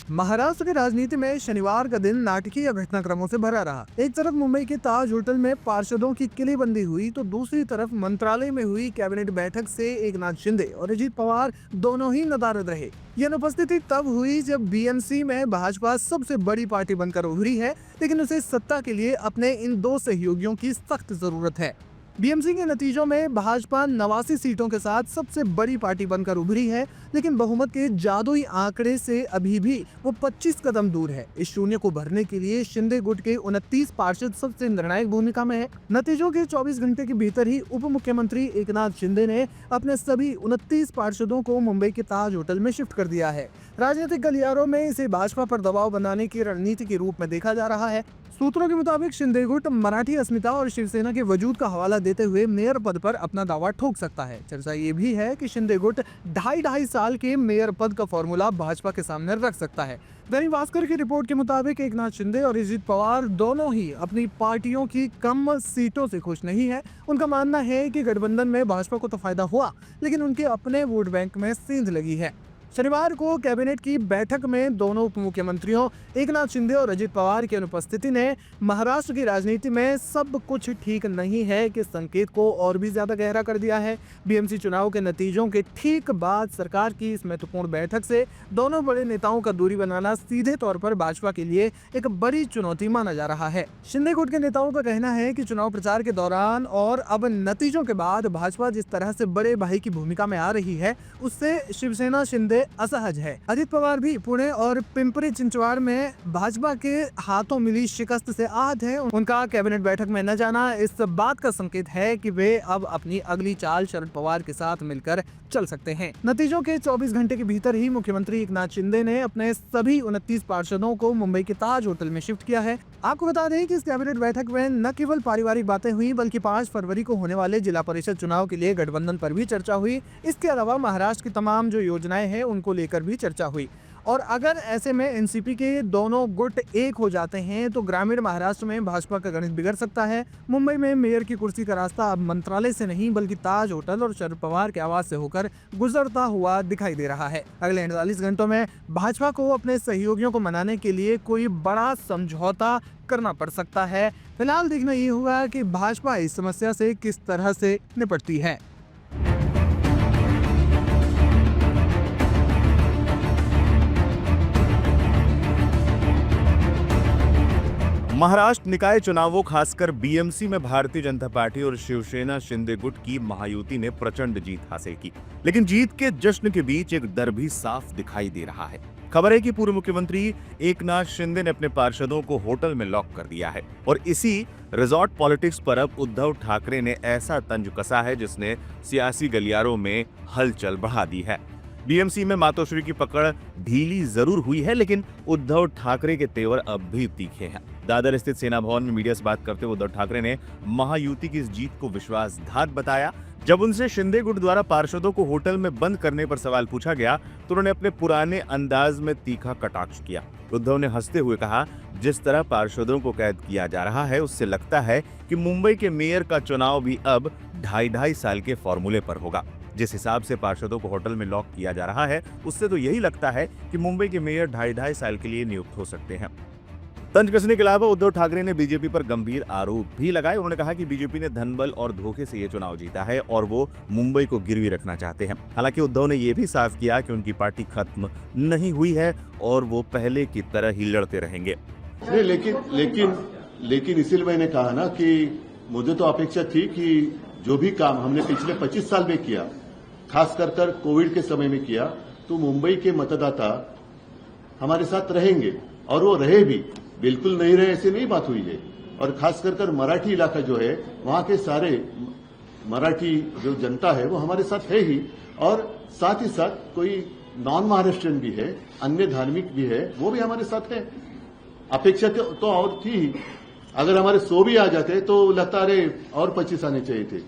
महाराष्ट्र की राजनीति में शनिवार का दिन नाटकीय घटनाक्रमों से भरा रहा। एक तरफ मुंबई के ताज होटल में पार्षदों की किलेबंदी हुई तो दूसरी तरफ मंत्रालय में हुई कैबिनेट बैठक से एकनाथ शिंदे और अजित पवार दोनों ही नदारद रहे। यह अनुपस्थिति तब हुई जब बीएमसी में भाजपा सबसे बड़ी पार्टी बनकर उभरी है, लेकिन उसे सत्ता के लिए अपने इन दो सहयोगियों की सख्त जरूरत है। बीएमसी के नतीजों में भाजपा 89 सीटों के साथ सबसे बड़ी पार्टी बनकर उभरी है, लेकिन बहुमत के जादुई आंकड़े से अभी भी वो 25 कदम दूर है। इस शून्य को भरने के लिए शिंदे गुट के 29 पार्षद सबसे निर्णायक भूमिका में है। नतीजों के 24 घंटे के भीतर ही उप मुख्यमंत्री एकनाथ शिंदे ने अपने सभी 29 पार्षदों को मुंबई के ताज होटल में शिफ्ट कर दिया है। राजनीतिक गलियारों में इसे भाजपा पर दबाव बनाने की रणनीति के रूप में देखा जा रहा है। सूत्रों के मुताबिक शिंदे गुट मराठी अस्मिता और शिवसेना के वजूद का हवाला देते हुए मेयर पद पर अपना दावा ठोक सकता है। चर्चा ये भी है कि शिंदे गुट 2.5 साल के मेयर पद का फॉर्मूला भाजपा के सामने रख सकता है। दैनिक भास्कर की रिपोर्ट के मुताबिक एकनाथ शिंदे और अजित पवार दोनों ही अपनी पार्टियों की कम सीटों से खुश नहीं है। उनका मानना है कि गठबंधन में भाजपा को तो फायदा हुआ, लेकिन उनके अपने वोट बैंक में सेंध लगी है। शनिवार को कैबिनेट की बैठक में दोनों उप मुख्यमंत्रियों एकनाथ शिंदे और अजित पवार की अनुपस्थिति ने महाराष्ट्र की राजनीति में सब कुछ ठीक नहीं है के संकेत को और भी ज्यादा गहरा कर दिया है। बीएमसी चुनाव के नतीजों के ठीक बाद सरकार की इस महत्वपूर्ण बैठक से दोनों बड़े नेताओं का दूरी बनाना सीधे तौर पर भाजपा के लिए एक बड़ी चुनौती माना जा रहा है। शिंदे गुट के नेताओं का कहना है कि चुनाव प्रचार के दौरान और अब नतीजों के बाद भाजपा जिस तरह से बड़े भाई की भूमिका में आ रही है, उससे शिवसेना शिंदे असहज है। अजित पवार भी पुणे और पिंपरी चिंचवाड़ में भाजपा के हाथों मिली शिकस्त से आहत है। उनका कैबिनेट बैठक में न जाना इस बात का संकेत है कि वे अब अपनी अगली चाल शरद पवार के साथ मिलकर चल सकते हैं। नतीजों के 24 घंटे के भीतर ही मुख्यमंत्री एकनाथ शिंदे ने अपने सभी 29 पार्षदों को मुंबई के ताज होटल में शिफ्ट किया है। आपको बता दें कि इस कैबिनेट बैठक में न केवल पारिवारिक बातें हुई, बल्कि 5 फरवरी को होने वाले जिला परिषद चुनाव के लिए गठबंधन पर भी चर्चा हुई। इसके अलावा महाराष्ट्र की तमाम जो योजनाएं हैं उनको लेकर भी चर्चा हुई। और अगर ऐसे में एनसीपी के दोनों गुट एक हो जाते हैं तो ग्रामीण महाराष्ट्र में भाजपा का गणित बिगड़ सकता है। मुंबई में मेयर की कुर्सी का रास्ता अब मंत्रालय से नहीं बल्कि ताज होटल और शरद पवार के आवास से होकर गुजरता हुआ दिखाई दे रहा है। अगले 48 घंटों में भाजपा को अपने सहयोगियों को मनाने के लिए कोई बड़ा समझौता करना पड़ सकता है। फिलहाल देखना ये होगा कि भाजपा इस समस्या से किस तरह से निपटती है। महाराष्ट्र निकाय चुनावों खासकर बीएमसी में भारतीय जनता पार्टी और शिवसेना शिंदे गुट की महायुति ने प्रचंड जीत हासिल की, लेकिन जीत के जश्न के बीच एक डर भी साफ दिखाई दे रहा है। खबर है कि पूर्व मुख्यमंत्री एकनाथ शिंदे ने अपने पार्षदों को होटल में लॉक कर दिया है और इसी रिजॉर्ट पॉलिटिक्स पर अब उद्धव ठाकरे ने ऐसा तंज कसा है जिसने सियासी गलियारों में हलचल बढ़ा दी है। बीएमसी में मातोश्री की पकड़ ढीली जरूर हुई है, लेकिन उद्धव ठाकरे के तेवर अब भी तीखे हैं। दादर स्थित सेना भवन में मीडिया से बात करते हुए उद्धव ठाकरे ने महायुति की इस जीत को विश्वासघात बताया। जब उनसे शिंदे गुट द्वारा पार्षदों को होटल में बंद करने पर सवाल पूछा गया तो उन्होंने अपने पुराने अंदाज में तीखा कटाक्ष किया। उद्धव ने हंसते हुए कहा, जिस तरह पार्षदों को कैद किया जा रहा है उससे लगता है कि मुंबई के मेयर का चुनाव भी अब 2.5 साल के फॉर्मूले पर होगा। जिस हिसाब से पार्षदों को होटल में लॉक किया जा रहा है उससे तो यही लगता है कि मुंबई के मेयर 2.5 साल के लिए नियुक्त हो सकते हैं। तंज कसने के अलावा उद्धव ठाकरे ने बीजेपी पर गंभीर आरोप भी लगाए। उन्होंने कहा कि बीजेपी ने धनबल और धोखे से ये चुनाव जीता है और वो मुंबई को गिरवी रखना चाहते हैं। हालांकि उद्धव ने यह भी साफ किया कि उनकी पार्टी खत्म नहीं हुई है और वो पहले की तरह ही लड़ते रहेंगे। नहीं, लेकिन इसीलिए मैंने कहा ना कि मुझे तो अपेक्षा थी कि जो भी काम हमने पिछले 25 साल में किया, खास कर कोविड के समय में किया, तो मुंबई के मतदाता हमारे साथ रहेंगे और वो रहे भी। बिल्कुल नहीं रहे ऐसे नहीं बात हुई है। और खास कर मराठी इलाका जो है वहां के सारे मराठी जो जनता है वो हमारे साथ है ही, और साथ ही साथ कोई नॉन महाराष्ट्रियन भी है, अन्य धार्मिक भी है, वो भी हमारे साथ है। अपेक्षा तो और थी। अगर हमारे 100 भी आ जाते तो लगता अरे और 25 आने चाहिए थे।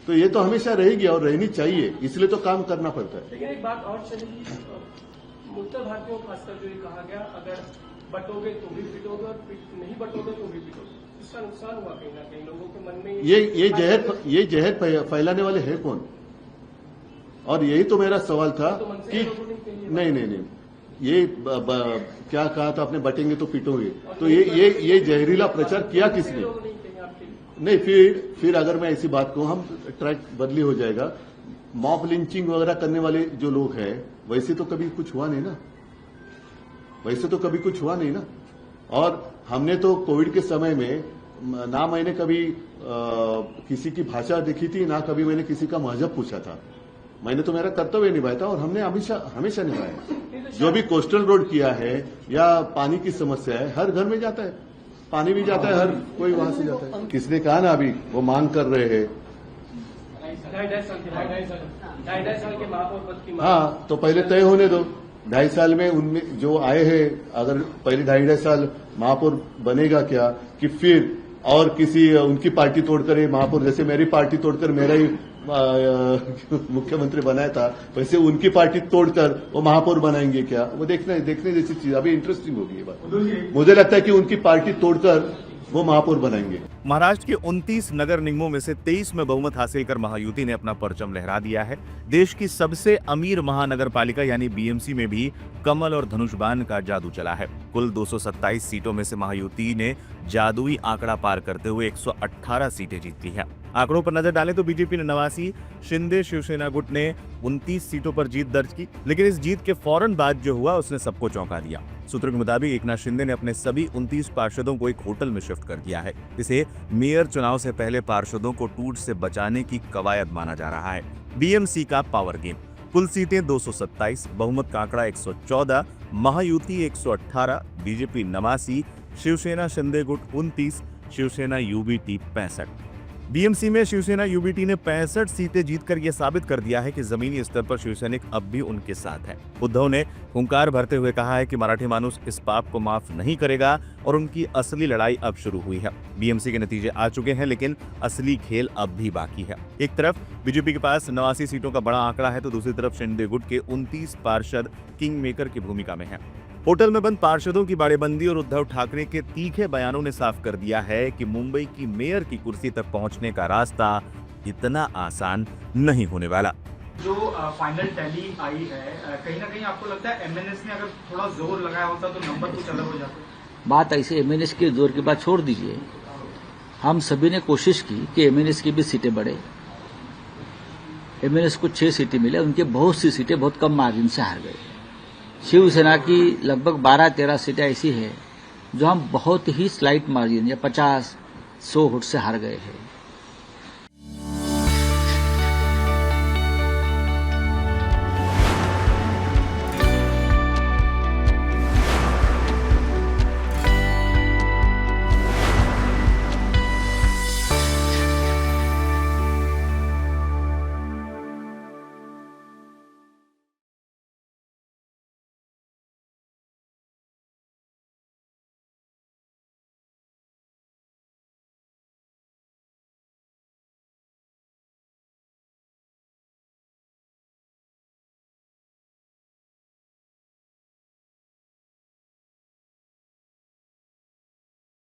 तो ये तो हमेशा रहेगी और रहनी चाहिए, इसलिए तो काम करना पड़ता है। लेकिन एक बात और चलेगी, उत्तर भारतीयों को खासकर जो ये कहा गया, अगर बटोगे तो भी पिटोगे और नहीं बटोगे तो भी पिटोगे, इसका नुकसान हुआ कहीं ना कहीं लोगों के मन में। ये जहर फैलाने वाले है कौन? और यही तो मेरा सवाल था कि नहीं, ये क्या कहा था आपने, बटेंगे तो पिटोगे, तो ये जहरीला प्रचार किया किसने? लोग नहीं कहीं आपके लिए। नहीं, फिर अगर मैं ऐसी बात कहूं, हम ट्रैक बदली हो जाएगा। मॉब लिंचिंग वगैरह करने वाले जो लोग हैं, वैसे तो कभी कुछ हुआ नहीं ना, वैसे तो कभी कुछ हुआ नहीं ना। और हमने तो कोविड के समय में ना मैंने कभी किसी की भाषा देखी थी, ना कभी मैंने किसी का मजहब पूछा था। मैंने तो मेरा कर्तव्य निभाया था और हमने हमेशा निभाया। जो भी कोस्टल रोड किया है या पानी की समस्या है, हर घर में जाता है, पानी भी जाता है, हर कोई वहां से जाता है। किसने कहा ना अभी वो मांग कर रहे हैं, ढाई साल के महापौर पद की मांग। हाँ तो पहले तय होने दो। 2.5 साल में उनमें जो आए हैं, अगर पहले 2.5 साल महापौर बनेगा क्या, कि फिर और किसी उनकी पार्टी तोड़कर ये महापौर, जैसे मेरी पार्टी तोड़कर मेरा ही मुख्यमंत्री बनाया था, वैसे उनकी पार्टी तोड़कर वो महापौर बनाएंगे क्या? वो देखने जैसी चीज। अभी इंटरेस्टिंग होगी ये बात। मुझे लगता है कि उनकी पार्टी तोड़कर वो महापौर बनाएंगे। महाराष्ट्र के 29 नगर निगमों में से 23 में बहुमत हासिल कर महायुति ने अपना परचम लहरा दिया है। देश की सबसे अमीर महानगर पालिका यानी बीएमसी में भी कमल और धनुषबाण का जादू चला है। कुल 227 सीटों में से महायुति ने जादुई आंकड़ा पार करते हुए 118 सीटें जीत ली हैं। आंकड़ों पर नजर डालें तो बीजेपी ने 89, शिंदे शिवसेना गुट ने 29 सीटों पर जीत दर्ज की, लेकिन इस जीत के फौरन बाद जो हुआ उसने सबको चौंका दिया। सूत्रों के मुताबिक एकनाथ शिंदे ने अपने सभी 29 पार्षदों को एक होटल में शिफ्ट कर दिया है। इसे मेयर चुनाव से पहले पार्षदों को टूट से बचाने की कवायद माना जा रहा है। बीएमसी का पावर गेम। कुल सीटें 227, बहुमत का आंकड़ा 114, महायुति 118, बीजेपी 89, शिवसेना शिंदे गुट 29, शिवसेना यूबीटी 65। बीएमसी में शिवसेना यूबीटी ने 65 सीटें जीतकर यह साबित कर दिया है कि जमीनी स्तर पर शिवसैनिक अब भी उनके साथ हैं। उद्धव ने हुंकार भरते हुए कहा है कि मराठी मानुस इस पाप को माफ नहीं करेगा और उनकी असली लड़ाई अब शुरू हुई है। बीएमसी के नतीजे आ चुके हैं, लेकिन असली खेल अब भी बाकी है। एक तरफ बीजेपी के पास 89 सीटों का बड़ा आंकड़ा है, तो दूसरी तरफ शिंदे गुट के 29 पार्षद किंग मेकर की भूमिका में हैं। होटल में बंद पार्षदों की बाड़ेबंदी और उद्धव ठाकरे के तीखे बयानों ने साफ कर दिया है कि मुंबई की मेयर की कुर्सी तक पहुंचने का रास्ता इतना आसान नहीं होने वाला। जो फाइनल टैली आई है, कहीं ना कहीं आपको लगता है एमएनएस ने अगर थोड़ा जोर लगाया होता तो नंबर कुछ अलग हो जाता? बात ऐसे एमएनएस के जोर की बात छोड़ दीजिए। हम सभी ने कोशिश की कि एमएनएस की भी सीटें बढ़े। एमएनएस को 6 सीटें मिले, उनके बहुत सी सीटें बहुत कम मार्जिन से हार गए। शिवसेना की लगभग 12-13 सीटें ऐसी है जो हम बहुत ही स्लाइट मार्जिन या 50-100 वोट से हार गए हैं।